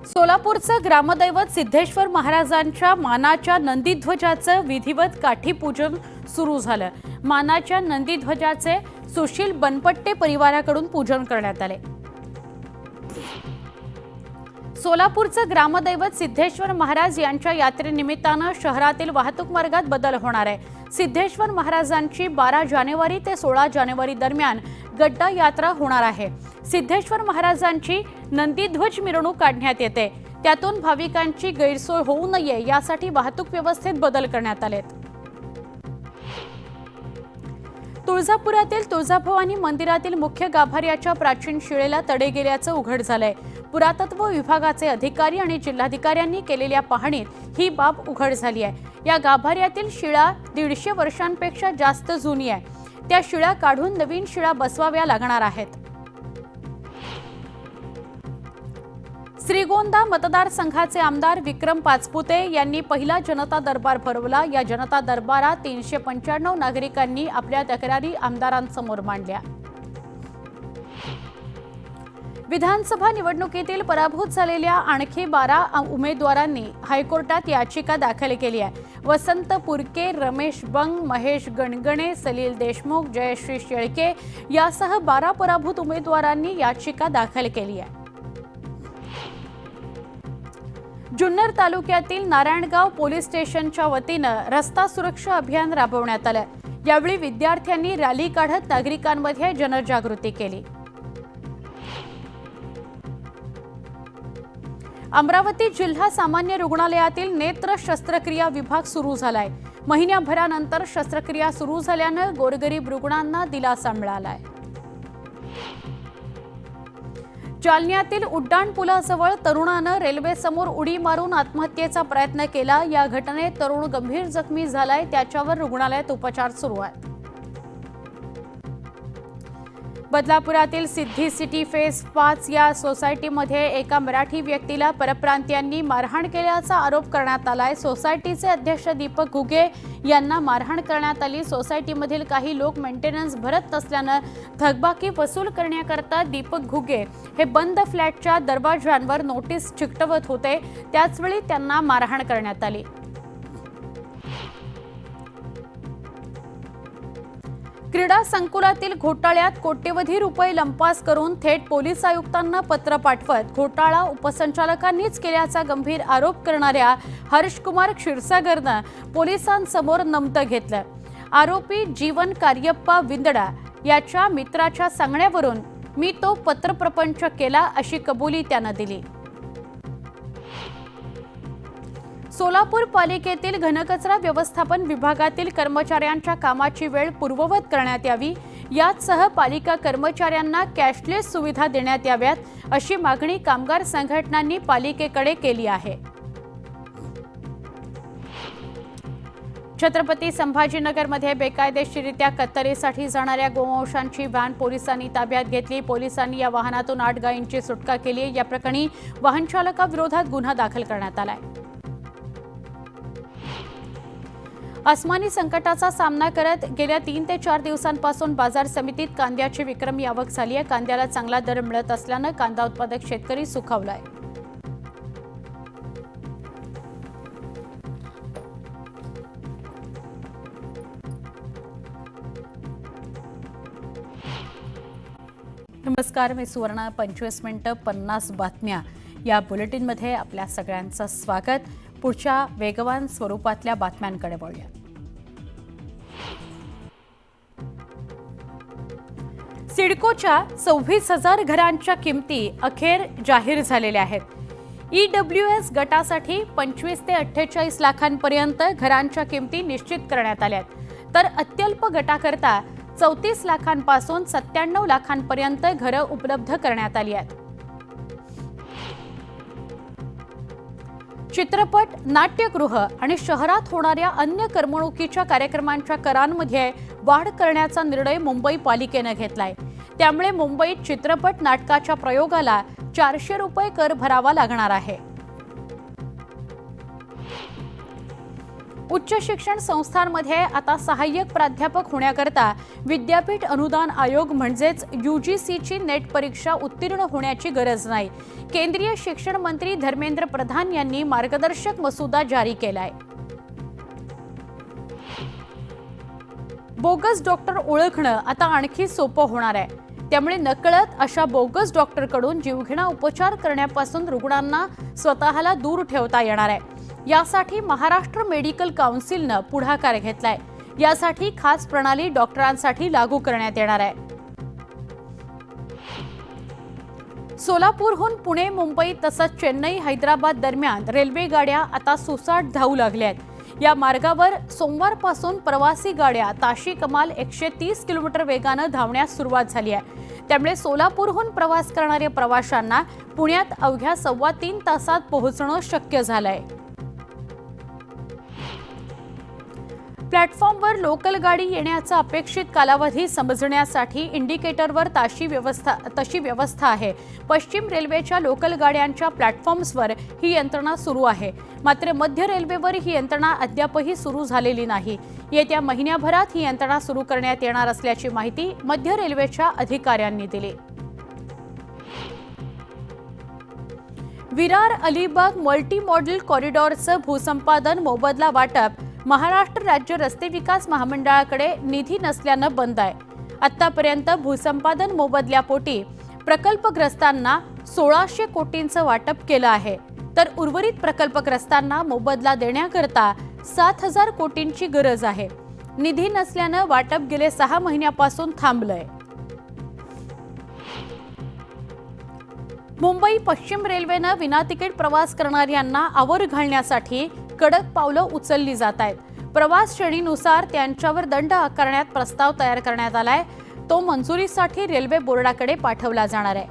सोलापूरचं ग्रामदैवत सिद्धेश्वर महाराजांच्या मानाच्या नंदीध्वजाचं विधिवत काठीपूजन सुरू झालं। मानाच्या नंदीध्वजाचे सुशील बनपट्टे परिवाराकडून पूजन करण्यात आले। सोलापूरचं ग्रामदैवत सिद्धेश्वर महाराज यांच्या यात्रेनिमित्तानं शहरातील वाहतूक मार्गात बदल होणार आहे। सिद्धेश्वर महाराजांची 12 जानेवारी ते 16 जानेवारी दरम्यान गड्डा यात्रा होणार आहे। सिद्धेश्वर महाराजांची नंदीध्वज मिरवणूक काढण्यात येते। त्यातून भाविकांची गैरसोय होऊ नये यासाठी वाहतूक व्यवस्थेत बदल करण्यात आलेत। तुळजापुरातील तुळजाभवानी मंदिरातील मुख्य गाभाऱ्याच्या प्राचीन शिळेला तडे गेल्याचं उघड झालंय। पुरातत्व विभागाचे अधिकारी आणि जिल्हाधिकाऱ्यांनी केलेल्या पाहणीत ही बाब उघड झाली आहे। या गाभाऱ्यातील शिळा 150 वर्षांपेक्षा जास्त जुनी आहे। त्या शिळा काढून नवीन शिळा बसवाव्या लागणार आहेत। श्रीगोंदा मतदारसंघाचे आमदार विक्रम पाचपुते यांनी पहिला जनता दरबार भरवला। या जनता दरबारात 395 नागरिकांनी आपल्या तक्रारी आमदारांसमोर मांडल्या। विधानसभा निवडणुकीतील पराभूत झालेल्या आणखी 12 उमेदवारांनी हायकोर्टात याचिका दाखल केली आहे। वसंत पुरके, रमेश बंग, महेश गणगणे, सलील देशमुख, जयश्री शेळके यासह 12 पराभूत उमेदवारांनी याचिका दाखल केली आहे। जुन्नर तालुक्यातील नारायणगाव पोलीस स्टेशनच्या वतीनं रस्ता सुरक्षा अभियान राबवण्यात आलं। यावेळी विद्यार्थ्यांनी रॅली काढत नागरिकांमध्ये जनजागृती केली। अमरावती जिल्हा सामान्य रुग्णालयातील नेत्र शस्त्रक्रिया विभाग सुरू झालाय। महिन्याभरानंतर शस्त्रक्रिया सुरू झाल्यानं गोरगरीब रुग्णांना दिलासा मिळालाय। जालन्यातील उड्डाणपुलाजवळ तरुणानं रेल्वेसमोर उडी मारून आत्महत्येचा प्रयत्न केला। या घटनेत तरुण गंभीर जखमी झालाय। त्याच्यावर रुग्णालयात उपचार सुरू आहेत। बदलापुरातील सिद्धी सिटी फेज 5 या सोसायटीमध्ये एका मराठी व्यक्तीला परप्रांतीयांनी मारहाण केल्याचा आरोप करण्यात आलाय। सोसायटीचे अध्यक्ष दीपक घुगे यांना मारहाण करण्यात आली। सोसायटीमधील काही लोक मेंटेनन्स भरत नसल्यानं थकबाकी वसूल करण्याकरता दीपक घुगे हे बंद फ्लॅटच्या दरवाजांवर नोटीस चिकटवत होते। त्याचवेळी त्यांना मारहाण करण्यात आली। क्रीडा संकुलातील घोटाळ्यात कोट्यवधी रुपये लंपास करून थेट पोलीस आयुक्तांना पत्र पाठवत घोटाळा उपसंचालकांनीच केल्याचा गंभीर आरोप करणाऱ्या हर्षकुमार क्षीरसागरनं पोलिसांसमोर नमतं घेतलं। आरोपी जीवन कार्यप्पा विंदडा याच्या मित्राच्या सांगण्यावरून मी तो पत्रप्रपंच केला अशी कबुली त्यानं दिली। सोलापूर पालिकेतील घनकचरा व्यवस्थापन विभागातील कर्मचाऱ्यांच्या कामाची वेळ पूर्ववत करण्यात यावी। यासह पालिका कर्मचाऱ्यांना कॅशलेस सुविधा देण्यात याव्यात अशी मागणी कामगार संघटनांनी पालिकेकडे केली आहे। छत्रपती संभाजीनगरमध्ये बेकायदेशीररित्या कत्तलीसाठी जाणाऱ्या गोवंशांची व्हॅन पोलिसांनी ताब्यात घेतली। पोलिसांनी या वाहनातून 8 गायींची सुटका केली। या प्रकरणी वाहन चालकाविरोधात गुन्हा दाखल करण्यात आलाय। अस्मानी संकटाचा सामना करत गेल्या 3 ते 4 दिवसांपासून बाजार समितीत कांद्याची विक्रमी आवक झाली आहे। कांद्याला चांगला दर मिळत असल्यानं कांदा उत्पादक शेतकरी सुखावलाय। नमस्कार, मी सुवर्णा। 25 मिनिटं 50 बातम्या या बुलेटिनमध्ये आपल्या सगळ्यांचं स्वागत। पुढच्या वेगवान स्वरूपातल्या बातम्यांकडे वळूया। सिडकोच्या 26,000 घरांच्या किमती अखेर जाहीर झालेल्या आहेत। EWS गटासाठी 25 ते 48 लाखांपर्यंत घरांच्या किमती निश्चित करण्यात आल्या आहेत, तर अत्यल्प गटाकरता 34 लाखांपासून 97 लाखांपर्यंत घरं उपलब्ध करण्यात आली आहेत। चित्रपट, नाट्यगृह आणि शहरात होणाऱ्या अन्य करमणुकीच्या कार्यक्रमांच्या करांमध्ये वाढ करण्याचा निर्णय मुंबई पालिकेने घेतलाय। त्यामुळे मुंबईत चित्रपट नाटकाच्या प्रयोगाला 400 रुपये कर भरावा लागणार आहे। उच्च शिक्षण संस्थांमध्ये आता सहाय्यक प्राध्यापक होण्याकरता विद्यापीठ अनुदान आयोग म्हणजेच UGCची नेट परीक्षा उत्तीर्ण होण्याची गरज नाही. केंद्रीय शिक्षण मंत्री धर्मेंद्र प्रधान यांनी मार्गदर्शक मसुदा जारी केलाय. बोगस डॉक्टर ओळखणं आता आणखी सोपं होणार आहे. त्यामुळे नकळत अशा बोगस डॉक्टरकडून जीवघेणा उपचार करण्यापासून रुग्णांना स्वतःला दूर ठेवता येणार आहे. यासाठी महाराष्ट्र मेडिकल काउन्सिलनं पुढाकार घेतलाय. यासाठी खास प्रणाली डॉक्टरांसाठी लागू करण्यात येणार आहे. सोलापूरहून पुणे, मुंबई तसंच चेन्नई, हैदराबाद दरम्यान रेल्वे गाड्या आता सुसाट धावू लागल्या आहेत. या मार्गावर सोमवारपासून प्रवासी गाड्या ताशी कमाल 130 किलोमीटर वेगानं धावण्यास सुरुवात झाली आहे. त्यामुळे सोलापूरहून प्रवास करणाऱ्या प्रवाशांना पुण्यात अवघ्या 3.25 तासात पोहोचणं शक्य झालंय. प्लॅटफॉर्मवर लोकल गाडी येण्याचा अपेक्षित कालावधी समजण्यासाठी इंडिकेटरवर तशी व्यवस्था आहे. पश्चिम रेल्वेच्या लोकल गाड्यांच्या प्लॅटफॉर्म्सवर ही यंत्रणा सुरू आहे. मात्र मध्य रेल्वेवर ही यंत्रणा अद्यापही सुरू झालेली नाही. येत्या महिन्याभरात ही यंत्रणा सुरू करण्यात येणार असल्याची माहिती मध्य रेल्वेच्या अधिकाऱ्यांनी दिली. विरार अलिबाग मल्टी मॉडेल कॉरिडॉरचं भूसंपादन मोबदला वाटप महाराष्ट्र राज्य रस्ते विकास महामंडळाकडे निधी नसल्यानं बंद आहे. आतापर्यंत भूसंपादन मोबदल्यापोटी प्रकल्पग्रस्तांना 1600 कोटींचं वाटप केलं आहे. तर उर्वरित प्रकल्पग्रस्तांना मोबदला देण्याकरता 7000 कोटींची गरज आहे. निधी नसल्यानं वाटप गेले 6 महिन्यापासून थांबलंय. मुंबई पश्चिम रेल्वेनं विनातिकीट प्रवास करणाऱ्यांना आवर घालण्यासाठी कडक पावलं उचलली जात आहेत. प्रवास श्रेणीनुसार त्यांच्यावर दंड आकारण्यात प्रस्ताव तयार करण्यात आलाय. तो मंजुरीसाठी रेल्वे बोर्डाकडे पाठवला जाणार आहे.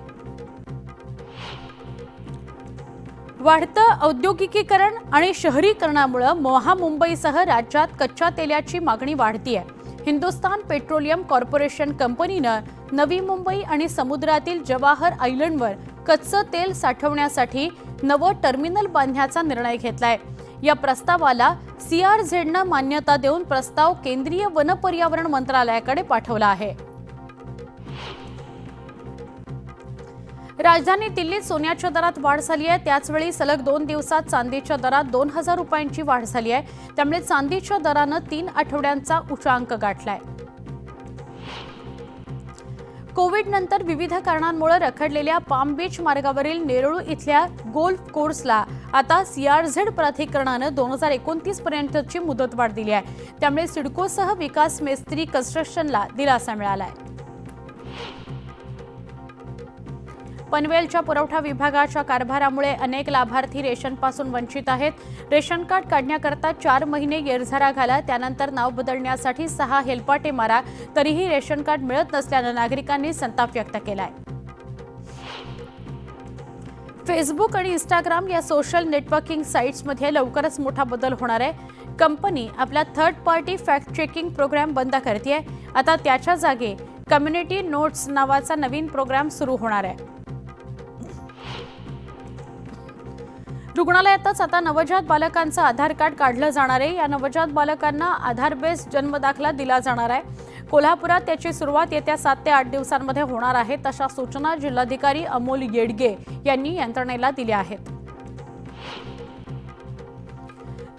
वाढतं औद्योगिकीकरण आणि शहरीकरणामुळे महामुंबईसह राज्यात कच्च्या तेलाची मागणी वाढतीये. हिंदुस्तान पेट्रोलियम कॉर्पोरेशन कंपनीनं नवी मुंबई आणि समुद्रातील जवाहर आयलंडवर कच्चं तेल साठवण्यासाठी नवं टर्मिनल बांधण्याचा निर्णय घेतलाय. या प्रस्तावाला CRZनं मान्यता देऊन प्रस्ताव केंद्रीय वन पर्यावरण मंत्रालयाकडे पाठवला आहे. राजधानी दिल्लीत सोन्याच्या दरात वाढ झाली आहे. त्याचवेळी सलग 2 दिवसात चांदीच्या दरात 2000 रुपयांची वाढ झाली आहे. त्यामुळे चांदीच्या दरानं 3 आठवड्यांचा उच्चांक गाठलाय. कोविड नंतर विविध कारणांमुळे रखडलेल्या पाम बीच मार्गावरील नेरूळ इथल्या गोल्फ कोर्सला आता CRZ प्राधिकरणानं 2029 पर्यंतची मुदतवाढ दिली आहे. त्यामुळे सिडकोसह विकास मेस्त्री कन्स्ट्रक्शनला दिलासा मिळालाय. पनवेलच्या पुरवठा विभागाच्या कारभारामुळे अनेक लाभार्थी रेशनपासून वंचित आहेत. रेशन कार्ड काढण्याकरता 4 महिने येरझारा घाला, त्यानंतर नाव बदलण्यासाठी 6 हेलपाटे मारा, तरीही रेशन कार्ड मिळत नसल्यानं नागरिकांनी संताप व्यक्त केलाय. फेसबुक आणि इंस्टाग्राम या सोशल नेटवर्किंग साईट्समध्ये लवकरच मोठा बदल होणार आहे. कंपनी आपला third party fact checking program बंद करतेय. आता त्याच्या जागी कम्युनिटी नोट्स नावाचा नवीन प्रोग्राम सुरू होणार आहे. रुग्णालयातच आता नवजात बालकांचं आधार कार्ड काढलं जाणार आहे. या नवजात बालकांना आधार बेस जन्मदाखला दिला जाणार आहे. कोल्हापुरात त्याची सुरुवात येत्या 7 ते 8 दिवसांमध्ये होणार आहे. तशा सूचना जिल्हाधिकारी अमोल येडगे यांनी यंत्रणेला दिल्या आहेत.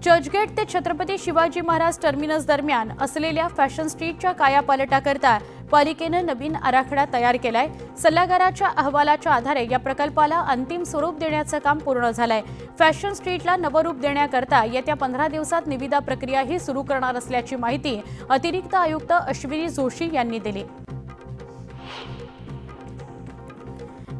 चर्चगेट ते छत्रपती शिवाजी महाराज टर्मिनस दरम्यान असलेल्या फॅशन स्ट्रीटच्या कायापालटाकरता पालिकेनं नवीन आराखडा तयार केलाय. सल्लागाराच्या अहवालाच्या आधारे या प्रकल्पाला अंतिम स्वरूप देण्याचं काम पूर्ण झालंय. फॅशन स्ट्रीटला नवं रूप देण्याकरता येत्या 15 दिवसात निविदा प्रक्रियाही सुरू करणार असल्याची माहिती अतिरिक्त आयुक्त अश्विनी जोशी यांनी दिली.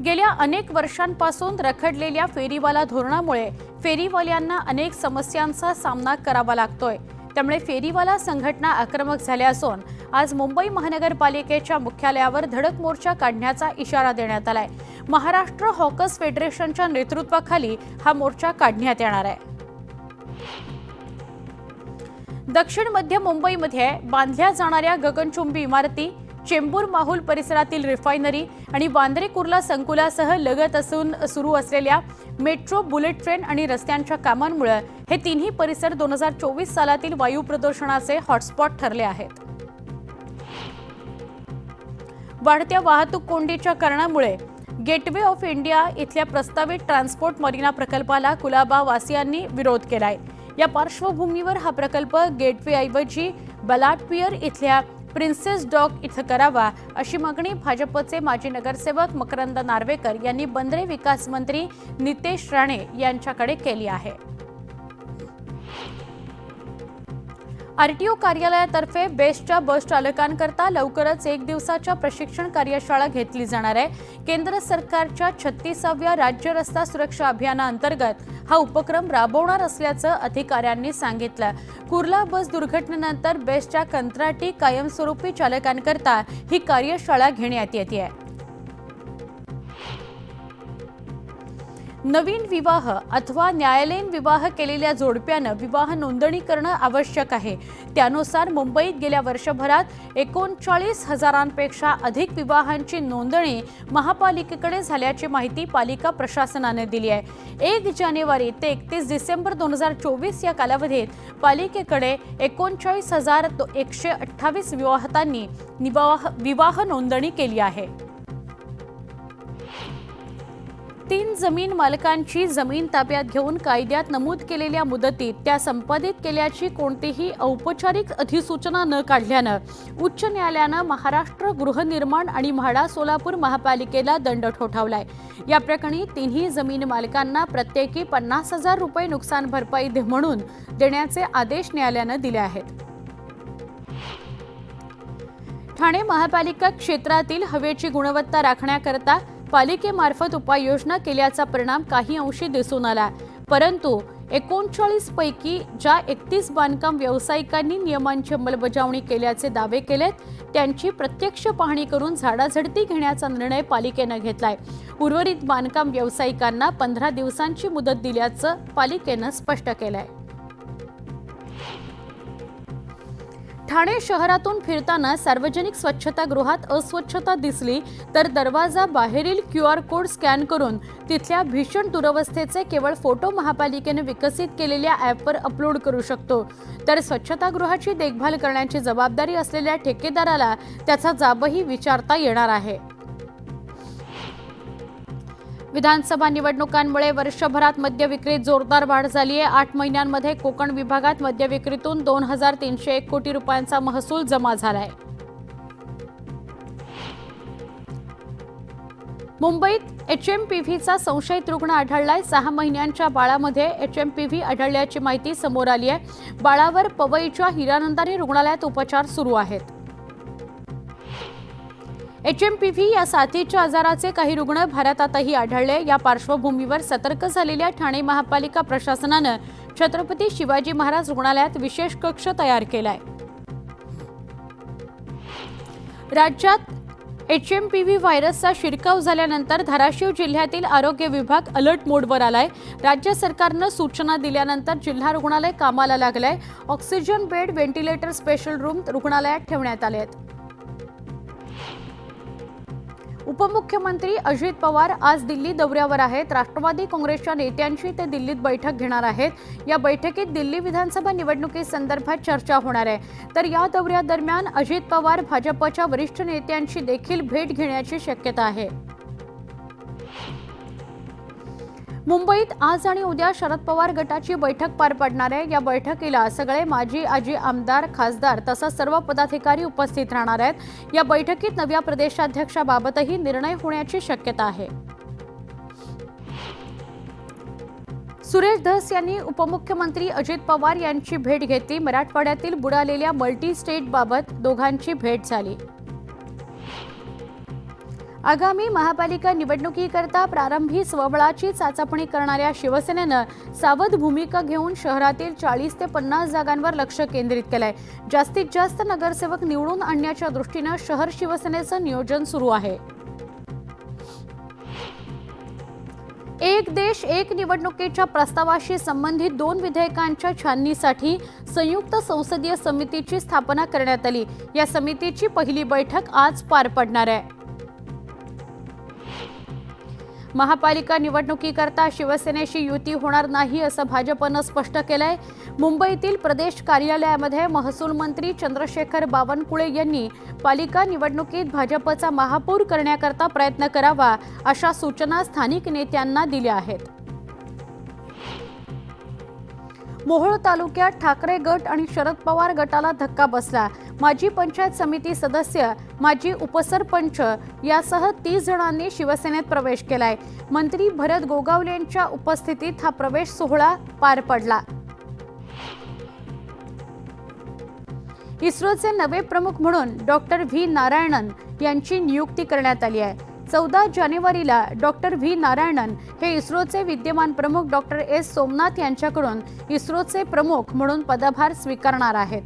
गेल्या अनेक वर्षांपासून रखडलेल्या फेरीवाला धोरणामुळे फेरीवाल्यांना अनेक समस्यांचा सामना करावा लागतोय. त्यामुळे फेरीवाला संघटना आक्रमक झाल्या असून आज मुंबई महानगरपालिकेच्या मुख्यालयावर धडक मोर्चा काढण्याचा इशारा देण्यात आलाय. महाराष्ट्र हॉकर्स फेडरेशनच्या नेतृत्वाखाली हा मोर्चा काढण्यात येणार आहे. दक्षिण मध्य मुंबईमध्ये बांधल्या जाणाऱ्या गगनचुंबी इमारती चेंबूर माहुल परिसरातील रिफायनरी आणि वांद्रे कुर्ला संकुलासह लगत असून सुरू असलेल्या मेट्रो, बुलेट ट्रेन आणि रस्त्यांच्या कामांमुळे हे तिन्ही परिसर 2024 सालातील वायू प्रदूषणाचे हॉटस्पॉट ठरले आहेत. वाढत्या वाहतूक कोंडीच्या कारणामुळे गेटवे ऑफ इंडिया इथल्या प्रस्तावित ट्रान्सपोर्ट मरीना प्रकल्पाला कुलाबा वासियांनी विरोध केलाय. या पार्श्वभूमीवर हा प्रकल्प गेटवेऐवजी बलाटपियर इथल्या प्रिन्सेस डॉक इथं करावा अशी मागणी भाजपचे माजी नगरसेवक मकरंद नार्वेकर यांनी बंदरे विकास मंत्री नितेश राणे यांच्याकडे केली आहे. आरटीओ कार्यालयातर्फे बेस्टच्या बस चालकांकरता लवकरच 1 दिवसाच्या प्रशिक्षण कार्यशाळा घेतली जाणार आहे. केंद्र सरकारच्या 36व्या राज्य रस्ता सुरक्षा अभियानाअंतर्गत हा उपक्रम राबवणार असल्याचं अधिकाऱ्यांनी सांगितलं. कुर्ला बस दुर्घटनेनंतर बेस्टच्या कंत्राटी कायमस्वरूपी चालकांकरता ही कार्यशाळा घेण्यात येते आहे. नवीन विवाह अथवा न्यायालयीन विवाह केलेल्या जोडप्यानं विवाह नोंदणी करणं आवश्यक आहे. त्यानुसार मुंबईत गेल्या वर्षभरात 39,000पेक्षा अधिक विवाहांची नोंदणी महापालिकेकडे झाल्याची माहिती पालिका प्रशासनाने दिली आहे. 1 जानेवारी ते 31 डिसेंबर 2024 या कालावधीत पालिकेकडे 39,128 विवाहितांनी विवाह नोंदणी केली आहे. 3 जमीन मालकांची जमीन ताब्यात घेऊन कायद्यात नमूद केलेल्या मुदतीत त्या संपादित केल्याची कोणतीही औपचारिक अधिसूचना न काढल्यानं उच्च न्यायालयानं महाराष्ट्र गृहनिर्माण आणि म्हाडा सोलापूर महापालिकेला दंड ठोठावलाय. या प्रकरणी तिन्ही जमीन मालकांना प्रत्येकी 50,000 रुपये नुकसान भरपाई म्हणून देण्याचे आदेश न्यायालयानं दिले आहेत. ठाणे महापालिका क्षेत्रातील हवेची गुणवत्ता राखण्याकरता पालिकेमार्फत उपाययोजना केल्याचा परिणाम काही अंशी दिसून आला. परंतु 39 पैकी ज्या 31 बांधकाम व्यावसायिकांनी नियमांची अंमलबजावणी केल्याचे दावे केलेत त्यांची प्रत्यक्ष पाहणी करून झाडाझडती घेण्याचा निर्णय पालिकेनं घेतलाय. उर्वरित बांधकाम व्यावसायिकांना 15 दिवसांची मुदत दिल्याचं पालिकेनं स्पष्ट केलंय. ठाणे शहरातून फिरताना सार्वजनिक स्वच्छतागृहात अस्वच्छता दिसली तर दरवाजा बाहेरील QR कोड स्कॅन करून तिथल्या भीषण दुरवस्थेचे केवळ फोटो महापालिकेने विकसित केलेल्या ॲपवर अपलोड करू शकतो. तर स्वच्छतागृहाची देखभाल करण्याची जबाबदारी असलेल्या ठेकेदाराला त्याचा जाबही विचारता येणार आहे. विधानसभा निवडणुकांमुळे वर्षभरात मद्य विक्रीत जोरदार वाढ झाली आहे. 8 महिन्यांमध्ये कोकण विभागात मद्य विक्रीतून 2,301 कोटी रुपयांचा महसूल जमा झालाय. मुंबईत HMPVचा संशयित रुग्ण आढळलाय. 6 महिन्यांच्या बाळामध्ये HMPV आढळल्याची माहिती समोर आली आहे. बाळावर पवईच्या हिरानंदानी रुग्णालयात उपचार सुरू आहेत. HMPV या साथीच्या आजाराचे काही रुग्ण भारतातही आढळले. या पार्श्वभूमीवर सतर्क झालेल्या ठाणे महापालिका प्रशासनानं छत्रपती शिवाजी महाराज रुग्णालयात विशेष कक्ष तयार केलाय. राज्यात HMPV व्हायरसचा शिरकाव झाल्यानंतर धाराशिव जिल्ह्यातील आरोग्य विभाग अलर्ट मोडवर आलाय. राज्य सरकारनं सूचना दिल्यानंतर जिल्हा रुग्णालय कामाला लागलंय. Oxygen bed, ventilator, special room रुग्णालयात ठेवण्यात आले आहेत. उपमुख्यमंत्री अजित पवार आज दिल्ली दौऱ्यावर आहेत. राष्ट्रवादी काँग्रेसच्या नेत्यांशी ते दिल्लीत बैठक घेणार आहेत. या बैठकीत दिल्ली विधानसभा निवडणुकीसंदर्भात चर्चा होणार आहे. तर या दौऱ्यादरम्यान अजित पवार भाजपच्या वरिष्ठ नेत्यांची देखील भेट घेण्याची शक्यता आहे. मुंबईत आज आणि उद्या शरद पवार गटाची बैठक पार पडणार आहे. या बैठकीला सगळे माजी आजी आमदार, खासदार तसंच सर्व पदाधिकारी उपस्थित राहणार आहेत. या बैठकीत नव्या प्रदेशाध्यक्षाबाबतही निर्णय होण्याची शक्यता आहे. सुरेश धस यांनी उपमुख्यमंत्री अजित पवार यांची भेट घेतली. मराठवाड्यातील बुडालेल्या मल्टी स्टेटबाबत दोघांची भेट झाली. आगामी महापालिका निवडणुकीकरता प्रारंभी स्वबळाची चाचपणी करणाऱ्या शिवसेनेनं सावध भूमिका घेऊन शहरातील 40 ते 50 जागांवर लक्ष केंद्रित केलंय. जास्तीत जास्त नगरसेवक निवडून आणण्याच्या दृष्टीनं शहर शिवसेनेचं नियोजन सुरू आहे. एक देश एक निवडणुकीच्या प्रस्तावाशी संबंधित 2 विधेयकांच्या छाननीसाठी संयुक्त संसदीय समितीची स्थापना करण्यात आली। या समितीची पहिली बैठक आज पार पडणार आहे। महापालिका निवडणुकीकरता शिवसेनेशी युती होणार नाही असं भाजपनं स्पष्ट केलंय। मुंबईतील प्रदेश कार्यालयामध्ये महसूल मंत्री चंद्रशेखर बावनकुळे यांनी पालिका निवडणुकीत भाजपचा महापौर करण्याकरता प्रयत्न करावा अशा सूचना स्थानिक नेत्यांना दिल्या आहेत। मोहोळ तालुक्यात ठाकरे गट आणि शरद पवार गटाला धक्का बसला। माजी पंचायत समिती सदस्य, माजी उपसरपंच यासह 30 जणांनी शिवसेनेत प्रवेश केलाय। मंत्री भरत गोगावलेंच्या उपस्थितीत हा प्रवेश सोहळा पार पडला। इस्रोचे नवे प्रमुख म्हणून डॉक्टर व्ही नारायणन यांची नियुक्ती करण्यात आली आहे। 14 जानेवारीला डॉक्टर व्ही नारायणन हे इस्रोचे विद्यमान प्रमुख डॉक्टर एस सोमनाथ यांच्याकडून इस्रोचे प्रमुख म्हणून पदभार स्वीकारणार आहेत।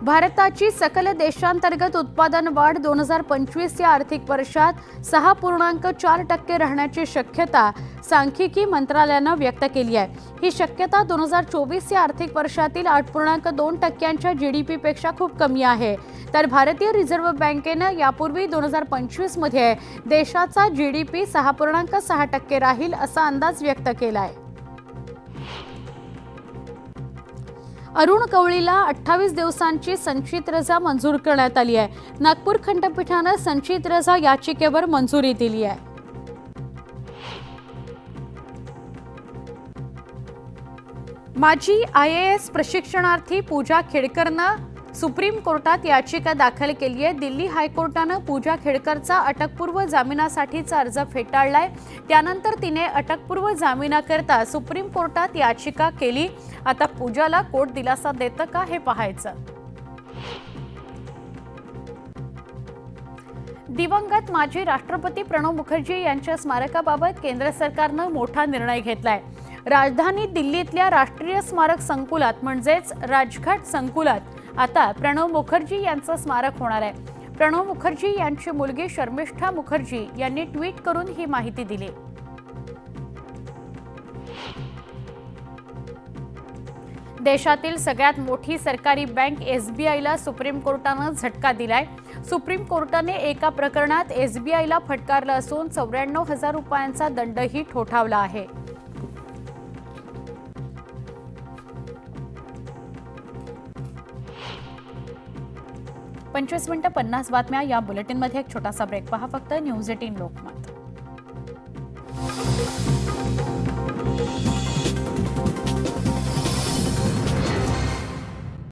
भारताची सकल देशांतर्गत उत्पादन वाढ 2025 या आर्थिक वर्षात 6.4% राहण्याची शक्यता सांख्यिकी मंत्रालयानं व्यक्त केली आहे। ही शक्यता 2024 या आर्थिक वर्षातील 8.2% GDP पेक्षा खूप कमी आहे। तर भारतीय रिझर्व्ह बँकेनं यापूर्वी 2025 मध्ये देशाचा GDP 6.6% राहील असा अंदाज व्यक्त केला आहे। अरुण कवळीला 28 दिवसांची संचित रजा मंजूर करण्यात आली आहे। नागपूर खंडपीठानं संचित रजा याचिकेवर मंजुरी दिली आहे। माजी IAS प्रशिक्षणार्थी पूजा खेडकरनं सुप्रीम कोर्टात याचिका दाखल केली आहे। दिल्ली हायकोर्टानं पूजा खेडकरचा अटकपूर्व जामिनासाठीचा अर्ज फेटाळलाय। त्यानंतर तिने अटकपूर्व जामिनाकरता सुप्रीम कोर्टात याचिका केली। आता पूजाला कोर्ट दिलासा देतं का हे पाहायचं। दिवंगत माजी राष्ट्रपती प्रणव मुखर्जी यांच्या स्मारकाबाबत केंद्र सरकारनं मोठा निर्णय घेतलाय। राजधानी दिल्लीतल्या राष्ट्रीय स्मारक संकुलात म्हणजेच राजघाट संकुलात आता प्रणव मुखर्जी यांचं स्मारक होणार आहे। प्रणव मुखर्जी यांची मुलगी शर्मिष्ठा मुखर्जी यांनी ट्विट करून ही माहिती दिली। देशातील सगळ्यात मोठी सरकारी बँक SBIला सुप्रीम कोर्टानं झटका दिलाय। सुप्रीम कोर्टाने एका प्रकरणात SBIला फटकारलं असून 94,000 रुपयांचा दंडही ठोठावला आहे। 25 मिनिटं 50 बातम्या या बुलेटिनमध्ये एक छोटासा ब्रेक पहा फक्त न्यूज 18 लोकमत।